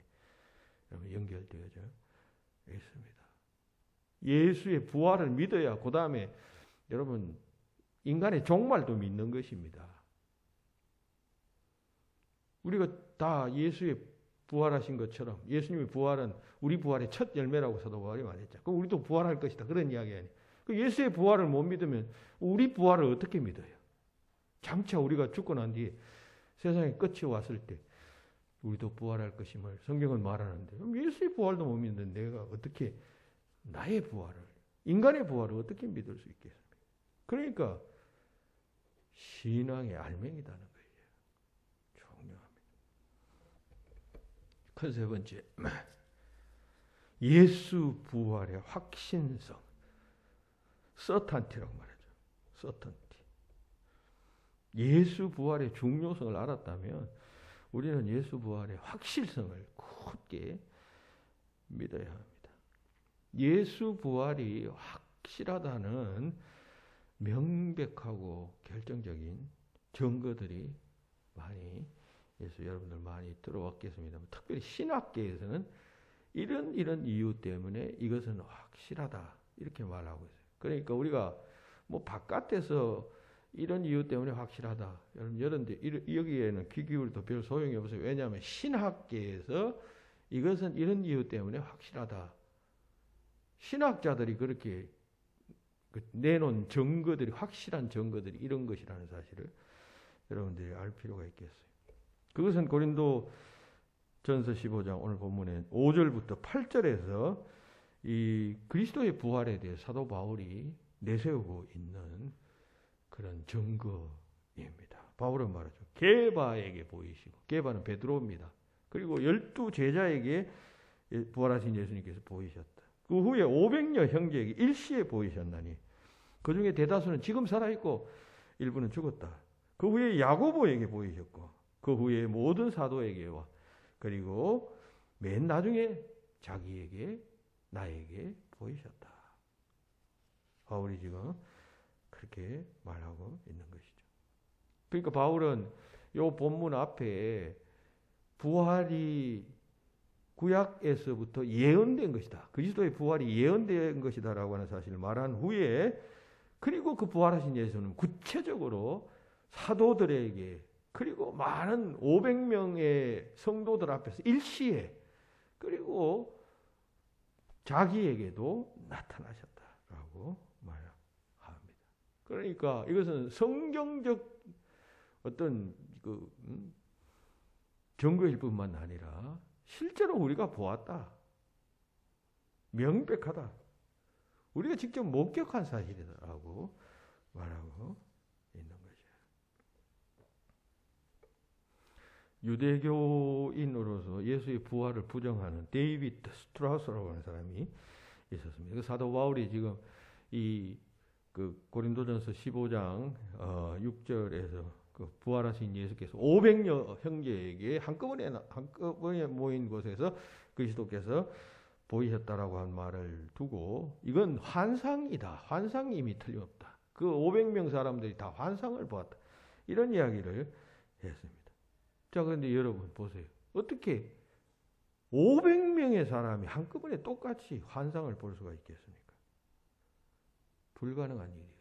연결되어져 있습니다. 예수의 부활을 믿어야 그 다음에 여러분 인간의 종말도 믿는 것입니다. 우리가 다 예수의 부활하신 것처럼 예수님의 부활은 우리 부활의 첫 열매라고 사도 바울이 말했죠. 그럼 우리도 부활할 것이다. 그런 이야기 아니에요. 예수의 부활을 못 믿으면 우리 부활을 어떻게 믿어요? 장차 우리가 죽고 난 뒤에 세상의 끝이 왔을 때 우리도 부활할 것임을 성경은 말하는데, 그럼 예수의 부활도 못 믿는데 내가 어떻게 나의 부활을, 인간의 부활을 어떻게 믿을 수 있겠습니까? 그러니까 신앙의 알맹이다는 거예요. 중요합니다. 큰 세 번째, 예수 부활의 확신성, 서탄티라고 말하죠. 서탄티. 예수 부활의 중요성을 알았다면 우리는 예수 부활의 확실성을 굳게 믿어야 합니다. 예수 부활이 확실하다는 명백하고 결정적인 증거들이 많이 여러분들 많이 들어왔겠습니다. 특별히 신학계에서는 이런 이유 때문에 이것은 확실하다 이렇게 말하고 있어요. 그러니까 우리가 뭐 바깥에서 이런 이유 때문에 확실하다. 여러분 여기에는 귀 기울여도 별 소용이 없어요. 왜냐하면 신학계에서 이것은 이런 이유 때문에 확실하다. 신학자들이 그렇게 내놓은 증거들이, 확실한 증거들이 이런 것이라는 사실을 여러분들이 알 필요가 있겠어요. 그것은 고린도 전서 15장 오늘 본문에 5절부터 8절에서 이 그리스도의 부활에 대해 사도 바울이 내세우고 있는 그런 증거입니다. 바울은 말하죠. 게바에게 보이시고, 게바는 베드로입니다. 그리고 12 제자에게 부활하신 예수님께서 보이셨다. 그 후에 500여 형제에게 일시에 보이셨나니 그 중에 대다수는 지금 살아있고 일부는 죽었다. 그 후에 야고보에게 보이셨고 그 후에 모든 사도에게와 그리고 맨 나중에 자기에게, 나에게 보이셨다. 바울이 지금 그렇게 말하고 있는 것이죠. 그러니까 바울은 이 본문 앞에 부활이 구약에서부터 예언된 것이다. 그리스도의 부활이 예언된 것이다라고 하는 사실을 말한 후에, 그리고 그 부활하신 예수는 구체적으로 사도들에게 그리고 많은 500명의 성도들 앞에서 일시에 그리고 자기에게도 나타나셨다라고 말합니다. 그러니까 이것은 성경적 어떤 증거일 뿐만 아니라 실제로 우리가 보았다. 명백하다. 우리가 직접 목격한 사실이다라고 말하고 있는 거죠. 유대교인으로서 예수의 부활을 부정하는 데이비드 스트라우스라고 하는 사람이 있었습니다. 그 사도 바울이 지금 고린도전서 15장 6절에서 그 부활하신 예수께서 500여 형제에게 한꺼번에 모인 곳에서 그리스도께서 보이셨다라고 한 말을 두고, 이건 환상이다. 환상이 이미 틀림없다. 그 500명 사람들이 다 환상을 보았다. 이런 이야기를 했습니다. 자, 그런데 여러분 보세요. 어떻게 500명의 사람이 한꺼번에 똑같이 환상을 볼 수가 있겠습니까? 불가능한 일이에요.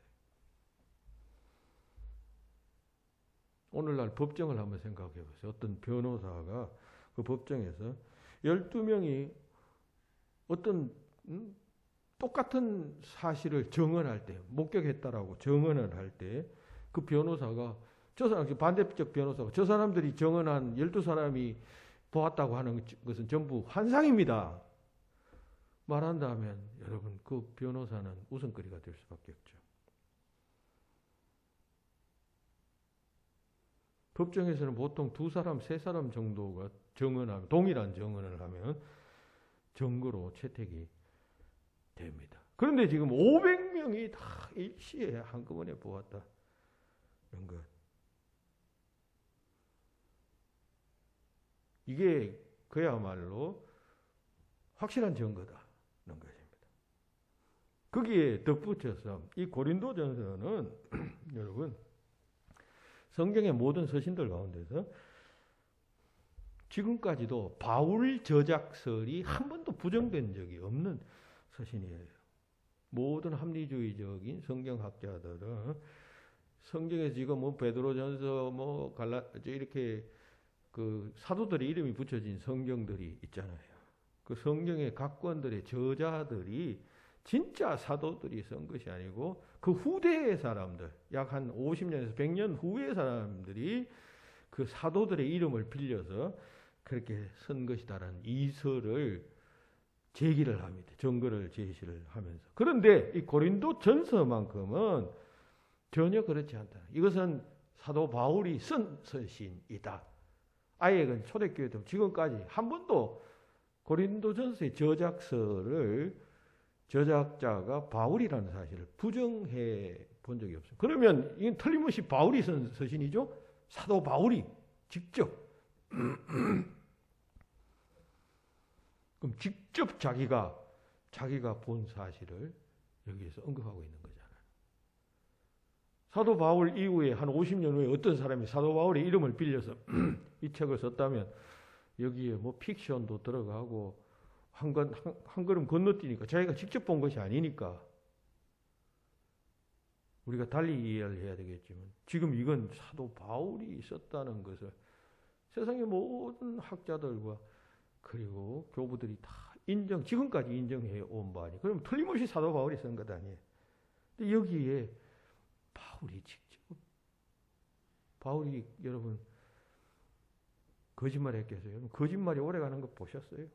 오늘날 법정을 한번 생각해 보세요. 어떤 변호사가 그 법정에서 12명이 어떤 똑같은 사실을 증언할 때, 목격했다라고 증언을 할 때, 그 변호사가, 저 사람, 반대쪽 변호사가 저 사람들이 증언한 12사람이 보았다고 하는 것은 전부 환상입니다. 말한다면 여러분 그 변호사는 웃음거리가 될 수밖에 없죠. 법정에서는 보통 2사람, 3사람 정도가 증언하면, 동일한 증언을 하면 증거로 채택이 됩니다. 그런데 지금 500명이 다 일시에 한꺼번에 보았다. 이런 것. 이게 그야말로 확실한 증거다. 이런 것입니다. 거기에 덧붙여서 이 고린도전서는 여러분 성경의 모든 서신들 가운데서 지금까지도 바울 저작설이 한 번도 부정된 적이 없는 서신이에요. 모든 합리주의적인 성경학자들은 성경에서 지금 뭐 베드로전서 뭐 이렇게 그 사도들의 이름이 붙여진 성경들이 있잖아요. 그 성경의 각 권들의 저자들이 진짜 사도들이 쓴 것이 아니고 그 후대의 사람들, 약 한 50년에서 100년 후의 사람들이 그 사도들의 이름을 빌려서 그렇게 쓴 것이다라는 이설을 제기를 합니다. 증거를 제시를 하면서. 그런데 이 고린도 전서만큼은 전혀 그렇지 않다. 이것은 사도 바울이 쓴 서신이다. 아예 초대교회도 지금까지 한 번도 고린도 전서의 저작서를 저작자가 바울이라는 사실을 부정해 본 적이 없어요. 그러면 이건 틀림없이 바울이 쓴 서신이죠? 사도 바울이 직접. 그럼 직접 자기가 본 사실을 여기에서 언급하고 있는 거잖아요. 사도 바울 이후에 한 50년 후에 어떤 사람이 사도 바울의 이름을 빌려서 이 책을 썼다면 여기에 뭐 픽션도 들어가고 한 걸음 건너뛰니까 자기가 직접 본 것이 아니니까 우리가 달리 이해를 해야 되겠지만 지금 이건 사도 바울이 썼다는 것을 세상의 모든 학자들과 그리고 교부들이 다 지금까지 인정해 온 바니 그럼 틀림없이 사도 바울이 쓴 것 아니에요. 근데 여기에 바울이 직접 바울이 여러분 거짓말 했겠어요? 거짓말이 오래가는 거 보셨어요?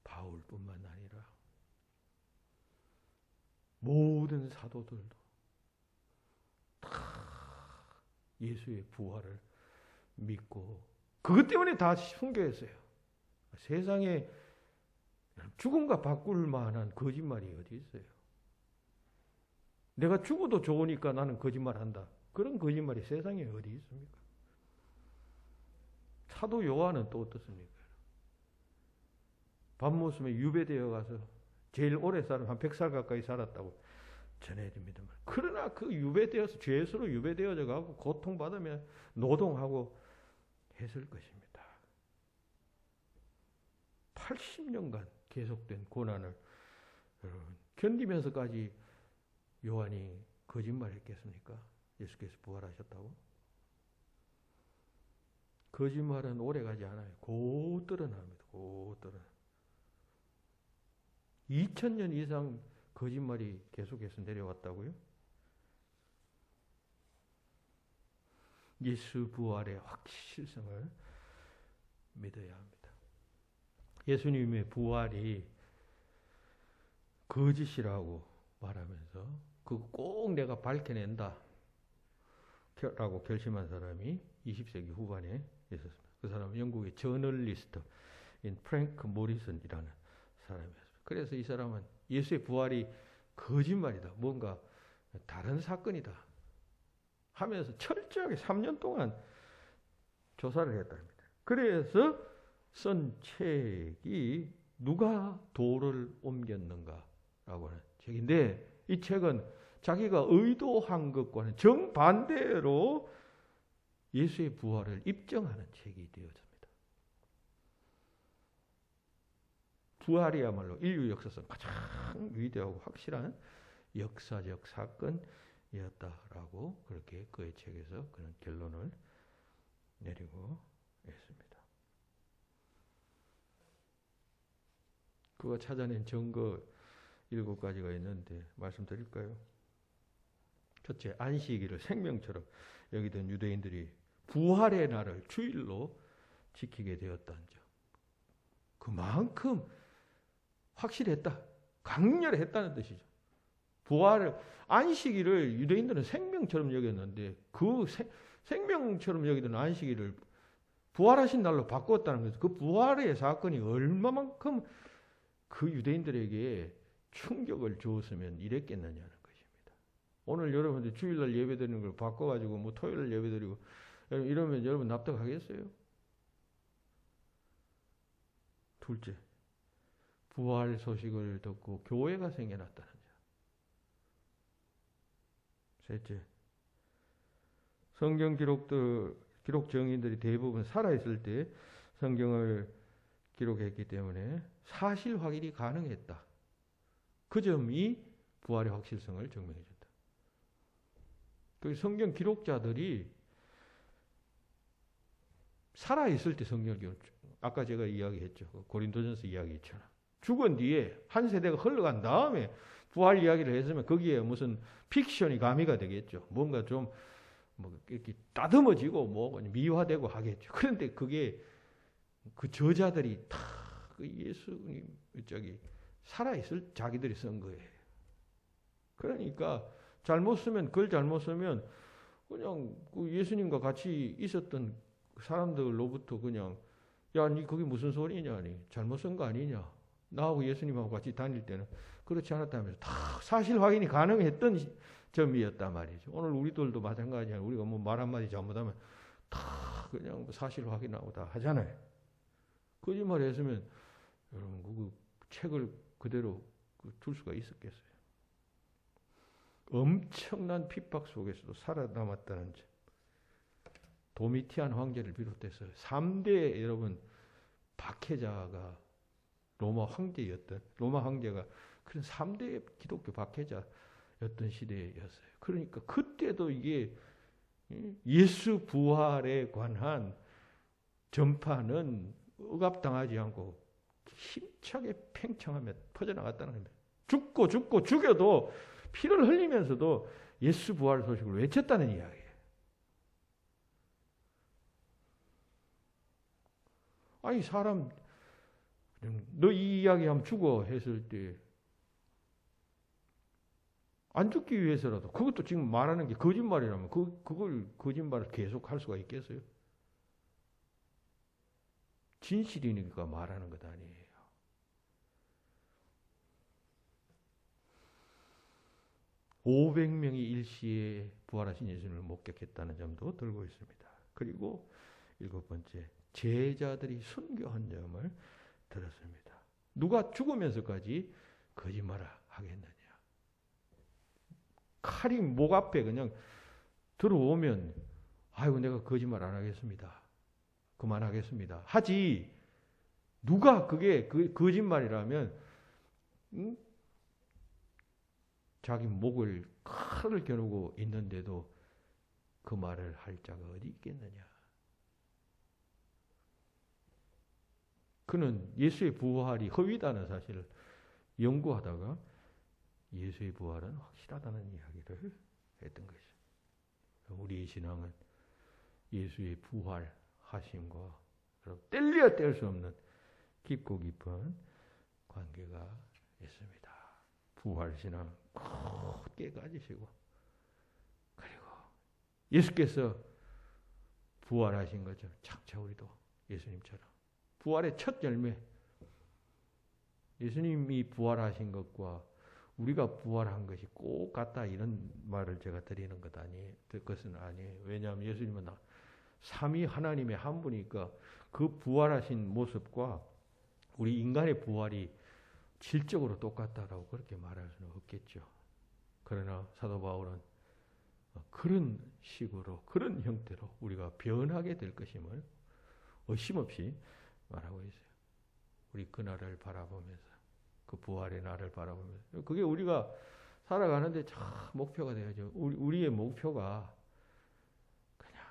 바울뿐만 아니라 모든 사도들도 다 예수의 부활을 믿고 그것 때문에 다 순교했어요. 세상에 죽음과 바꿀 만한 거짓말이 어디 있어요? 내가 죽어도 좋으니까 나는 거짓말한다. 그런 거짓말이 세상에 어디 있습니까? 사도 요한은 또 어떻습니까? 밤모섬에 유배되어 가서 제일 오래 한 100살 가까이 살았다고 전해집니다. 그러나 그 유배되어서 죄수로 유배되어져 가고 고통받으며 노동하고 했을 것입니다. 80년간 계속된 고난을 여러분 견디면서까지 요한이 거짓말했겠습니까? 예수께서 부활하셨다고? 거짓말은 오래가지 않아요. 곧들은 합니다. 곧들은. 2000년 이상 거짓말이 계속해서 내려왔다고요? 예수 부활의 확실성을 믿어야 합니다. 예수님의 부활이 거짓이라고 말하면서 그거 꼭 내가 밝혀낸다 라고 결심한 사람이 20세기 후반에 있었습니다. 그 사람은 영국의 저널리스트인 프랭크 모리슨이라는 사람이었습니다. 그래서 이 사람은 예수의 부활이 거짓말이다. 뭔가 다른 사건이다. 하면서 철저하게 3년 동안 조사를 했답니다. 그래서 쓴 책이 누가 돌을 옮겼는가라고 하는 책인데 이 책은 자기가 의도한 것과는 정반대로 예수의 부활을 입증하는 책이 되어집니다. 부활이야말로 인류 역사상 가장 위대하고 확실한 역사적 사건이었다라고 그렇게 그의 책에서 그런 결론을 내리고 있습니다. 그가 찾아낸 증거 7가지가 있는데 말씀드릴까요? 첫째, 안식일을 생명처럼 여기던 유대인들이 부활의 날을 주일로 지키게 되었다는 점. 그만큼 확실했다. 강렬했다는 뜻이죠. 안식일을 유대인들은 생명처럼 여겼는데 그 생명처럼 여기던 안식일을 부활하신 날로 바꾸었다는 거죠. 그 부활의 사건이 얼마만큼 그 유대인들에게 충격을 주었으면 이랬겠느냐는 것입니다. 오늘 여러분들 주일날 예배드리는 걸 바꿔가지고 뭐 토요일날 예배드리고 이러면 여러분 납득하겠어요? 둘째, 부활 소식을 듣고 교회가 생겨났다는 점. 셋째, 성경 기록 정인들이 대부분 살아있을 때 성경을 기록했기 때문에 사실 확인이 가능했다. 그 점이 부활의 확실성을 증명해 준다. 그 성경 기록자들이 살아있을 때 성경을 기록, 아까 제가 이야기했죠. 고린도전서 이야기처럼. 죽은 뒤에 한 세대가 흘러간 다음에 부활 이야기를 했으면 거기에 무슨 픽션이 가미가 되겠죠. 뭔가 좀 뭐 이렇게 따듬어지고 뭐 미화되고 하겠죠. 그런데 그게 그 저자들이 다 그 예수님 살아있을 자기들이 쓴 거예요. 그러니까 잘못 쓰면 글 잘못 쓰면 그냥 그 예수님과 같이 있었던 사람들로부터 그냥 야, 니 그게 무슨 소리냐, 니 잘못 쓴 거 아니냐. 나하고 예수님하고 같이 다닐 때는 그렇지 않았다면서 다 사실 확인이 가능했던 점이었단 말이죠. 오늘 우리들도 마찬가지야. 우리가 뭐 말 한마디 잘못하면 다 그냥 사실 확인하고 다 하잖아요. 거짓말 했으면 여러분 그 책을 그대로 둘 수가 있었겠어요. 엄청난 핍박 속에서도 살아남았다는 점. 도미티안 황제를 비롯해서 3대 여러분 박해자가 로마 황제가 그런 3대 기독교 박해자였던 시대였어요. 그러니까 그때도 이게 예수 부활에 관한 전파는 억압당하지 않고 힘차게 팽창하며 퍼져나갔다는 겁니다. 죽고 죽여도 피를 흘리면서도 예수 부활 소식을 외쳤다는 이야기예요. 아니 사람 너 이 이야기하면 죽어 했을 때 안 죽기 위해서라도 그것도 지금 말하는 게 거짓말이라면 그걸 거짓말을 계속 할 수가 있겠어요? 진실이니까 말하는 것 아니에요. (500명이) 일시에 부활하신 예수님을 목격했다는 점도 들고 있습니다. 그리고 7번째, 제자들이 순교한 점을 들었습니다. 누가 죽으면서까지 거짓말을 하겠느냐. 칼이 목 앞에 그냥 들어오면 아이고 내가 거짓말 안 하겠습니다. 그만하겠습니다. 하지. 누가 그게 거짓말이라면 자기 목을 칼을 겨누고 있는데도 그 말을 할 자가 어디 있겠느냐. 그는 예수의 부활이 허위다는 사실을 연구하다가 예수의 부활은 확실하다는 이야기를 했던 것이죠. 우리의 신앙은 예수의 부활하심과 뗄래야 뗄 수 없는 깊고 깊은 관계가 있습니다. 부활신앙 굳게 가지시고 그리고 예수께서 부활하신 것처럼 착착 우리도 예수님처럼 부활의 첫 열매, 예수님이 부활하신 것과 우리가 부활한 것이 꼭 같다 이런 말을 제가 드리는 것은 아니에요. 왜냐하면 예수님은 삼위 하나님의 한 분이니까 그 부활하신 모습과 우리 인간의 부활이 질적으로 똑같다라고 그렇게 말할 수는 없겠죠. 그러나 사도 바울은 그런 식으로 그런 형태로 우리가 변하게 될 것임을 의심없이 말하고 있어요. 우리 그날을 바라보면서 그 부활의 날을 바라보면서 그게 우리가 살아가는데 참 목표가 되어야죠. 우리의 목표가 그냥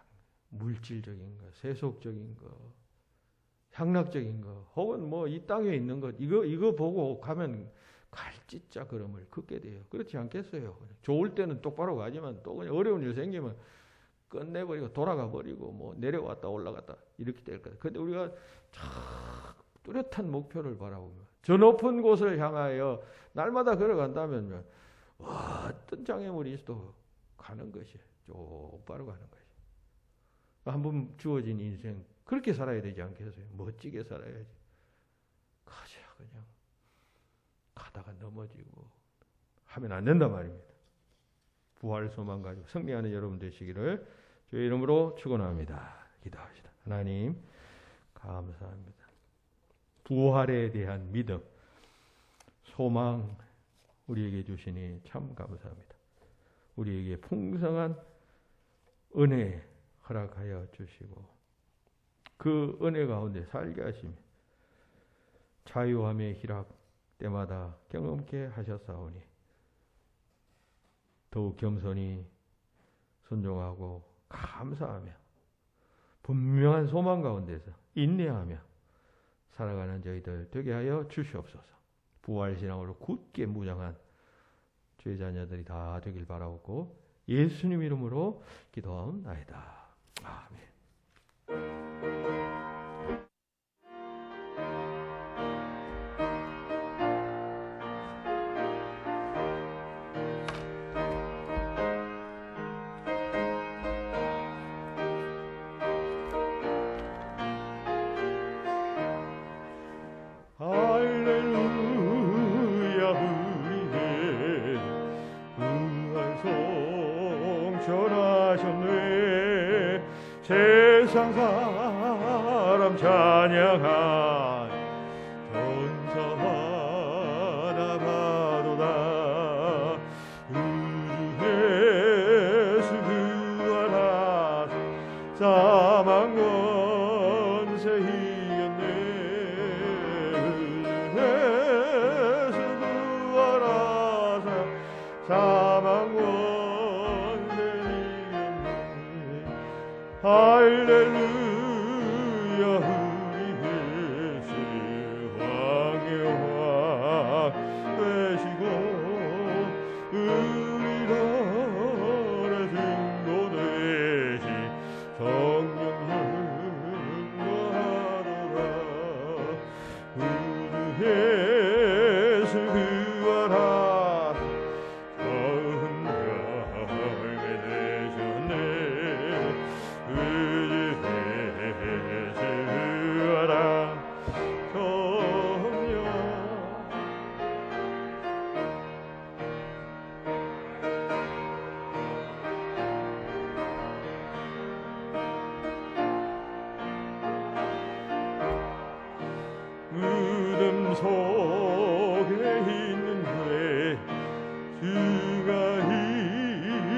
물질적인 거, 세속적인 거, 향락적인 거, 혹은 뭐 이 땅에 있는 것 이거 보고 가면 갈짓자 걸음을 걷게 돼요. 그렇지 않겠어요? 좋을 때는 똑바로 가지만 또 그냥 어려운 일 생기면 끝내버리고 돌아가 버리고 뭐 내려왔다 올라갔다 이렇게 될 거예요. 그런데 우리가 참 뚜렷한 목표를 바라보며 저 높은 곳을 향하여 날마다 걸어간다면 어떤 장애물이 있어도 가는 것이 똑바로 가는 것이. 한번 주어진 인생 그렇게 살아야 되지 않겠어요? 멋지게 살아야지. 가자 그냥 가다가 넘어지고 하면 안 된단 말입니다. 부활 소망 가지고 승리하는 여러분 되시기를 주의 이름으로 축원합니다. 기도합시다. 하나님 감사합니다. 부활에 대한 믿음, 소망 우리에게 주시니 참 감사합니다. 우리에게 풍성한 은혜 허락하여 주시고 그 은혜 가운데 살게 하시며 자유함의 희락 때마다 경험케 하셨사오니 더욱 겸손히 순종하고 감사하며 분명한 소망 가운데서 인내하며 살아가는 저희들 되게 하여 주시옵소서. 부활신앙으로 굳게 무장한 주의 자녀들이 다 되길 바라옵고 예수님 이름으로 기도하옵나이다. 아멘. 할렐루야 우리의 부활송 전하셨네. 세상 사람 찬양한 전사하나 봐도다. 우주에서 부활하사 사망 권세 이겼네. 우주에서 부활하사 사망 권세 이겼네. 할렐루야 우리 예수 왕의 왕 되시고 우리 덜의 증거 되시 성령 흥거하더라. 우주에서 부활하사 성령을 되셨네. 우주에서 부활하사 성령 무덤 속에 있는 그의 주가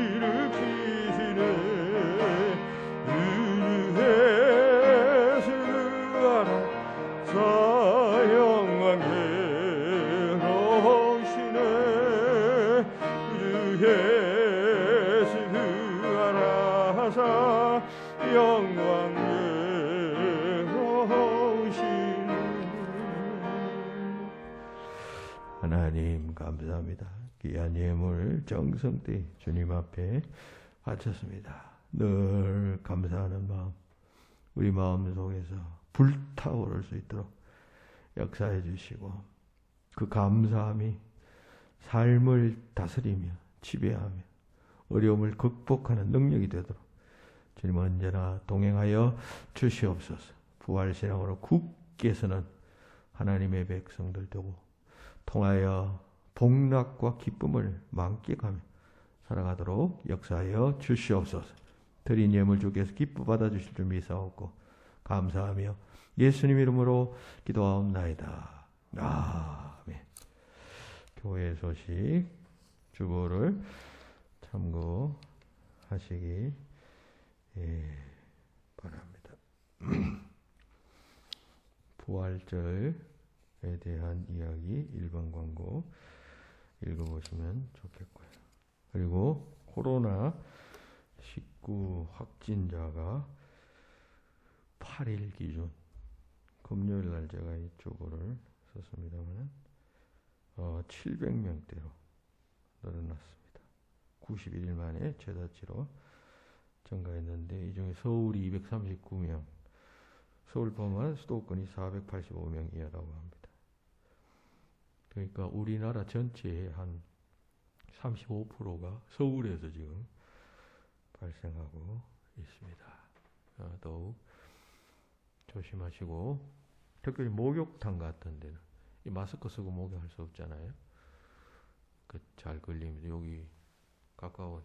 일으키시네. 우주에서 부활하사 영광 괴로우시네. 우주에서 부활하사 영광 괴로우시네. 하나님 감사합니다. 귀한 예물 정성되이 주님 앞에 바쳤습니다. 늘 감사하는 마음 우리 마음 속에서 불타오를 수 있도록 역사해 주시고 그 감사함이 삶을 다스리며 지배하며 어려움을 극복하는 능력이 되도록 주님 언제나 동행하여 주시옵소서. 부활신앙으로 굳게 서는 하나님의 백성들 되고 통하여 복락과 기쁨을 만끽하며 살아가도록 역사하여 주시옵소서. 드린 예물 주께서 기뻐 받아주실 줄 믿사옵고 감사하며 예수님 이름으로 기도하옵나이다. 아멘. 교회 소식 주보를 참고하시기 바랍니다. 부활절에 대한 이야기 1번 광고 읽어보시면 좋겠고요. 그리고 코로나19 확진자가 8일 기준 금요일 날 제가 이 주보를 썼습니다만 700명대로 늘어났습니다. 91일 만에 최다치로 증가했는데 이 중에 서울이 239명, 서울 포함한 수도권이 485명이라고 합니다. 그러니까 우리나라 전체의 한 35%가 서울에서 지금 발생하고 있습니다. 더욱 조심하시고, 특별히 목욕탕 같은 데는 이 마스크 쓰고 목욕할 수 없잖아요. 그 잘 걸리면 여기 가까운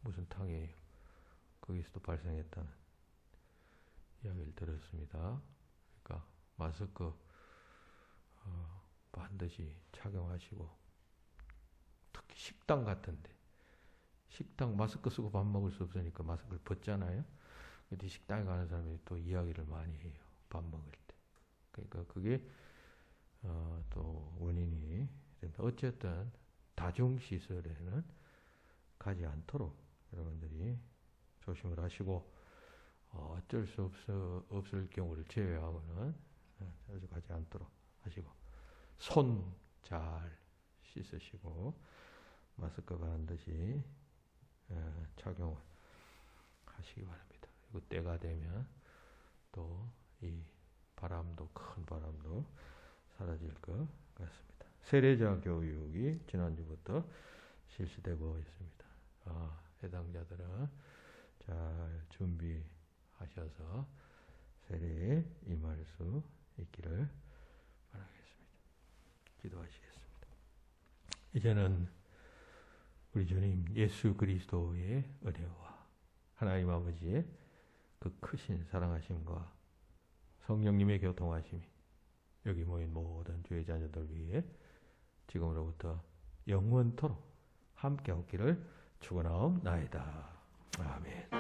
무슨 탕이에요. 거기서도 발생했다는 이야기를 들었습니다. 그러니까 마스크 반드시 착용하시고, 특히 식당 같은데, 식당 마스크 쓰고 밥 먹을 수 없으니까 마스크를 벗잖아요. 근데 식당에 가는 사람들이 또 이야기를 많이 해요. 밥 먹을 때. 그러니까 그게 또 원인이 된다. 어쨌든 다중시설에는 가지 않도록 여러분들이 조심을 하시고, 어쩔 수 없을 경우를 제외하고는 자주 가지 않도록 하시고, 손 잘 씻으시고, 마스크 반드시 착용을 하시기 바랍니다. 그리고 때가 되면 또 이 바람도, 큰 바람도 사라질 것 같습니다. 세례자 교육이 지난주부터 실시되고 있습니다. 해당자들은 잘 준비하셔서 세례에 임할 수 있기를 바라겠습니다. 기도하시겠습니다. 이제는 우리 주님 예수 그리스도의 은혜와 하나님 아버지의 그 크신 사랑하심과 성령님의 교통하심이 여기 모인 모든 주의 자녀들 위해 지금으로부터 영원토록 함께 없기를 축원하옵나이다. 아멘.